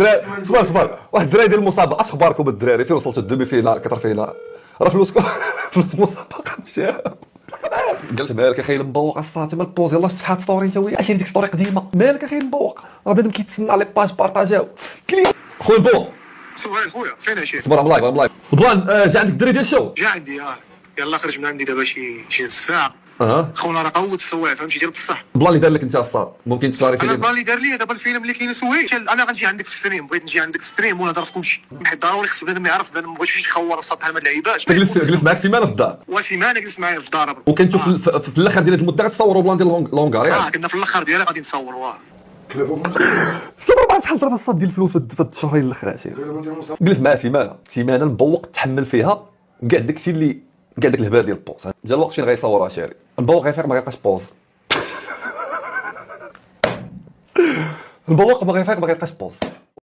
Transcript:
الدراري صبر واحد الدراري ديال المسابقه، اش اخباركم الدراري؟ فين وصلتوا الدومي فينال كتر فينال؟ راه فلوسكم فلوس المسابقه مشى. قلت مالك اخي مبوق الصاطي ما البوز يلاه شحال ستوري انت ويا عشان ديك ستوري قديمه، مالك اخي مبوق راه بنادم كيتسنى لي باج بارطاجيو كلي خويا بو. صباح خويا فين هادشي؟ صبر ام لايف بلان جا عندك الدري ديال الشو؟ جا عندي يلا خرج من عندي دابا شي نص ساعه. خونا راه قوت السوايع فهمتي ديال بصح. البلان اللي دار لك انت الصاد ممكن تكلاريفي؟ انا البلان اللي دار لي دابا الفيلم اللي كاين انا غنجي عندك في الستريم، بغيت نجي عندك في الستريم ونهضر في كلشي، حيت ضروري خص بنادم يعرف بنادم ما بغيتش يخور الصاد بحال هاد اللعيبات. جلس معاك سيمانه في الدار وسيمانه جلس معايا في الدار وكنشوف في الاخر ديال هاد المده غتصوروا بلان ديال لونغار كنا في الاخر ديالها غادي نصوروا صبر بعد شحال ضرب الصاد ديال الفلوس في الشهرين الاخرين. جلس معاه سيمانه مبوق تحمل فيها كاع داكشي اللي كاع داك الهبال ديال البوز. جا الوقت فين غيصورها شاري مبوق غيفيق ما غيلقاش بوز. مبوق ما غيفيق ما غيلقاش بوز.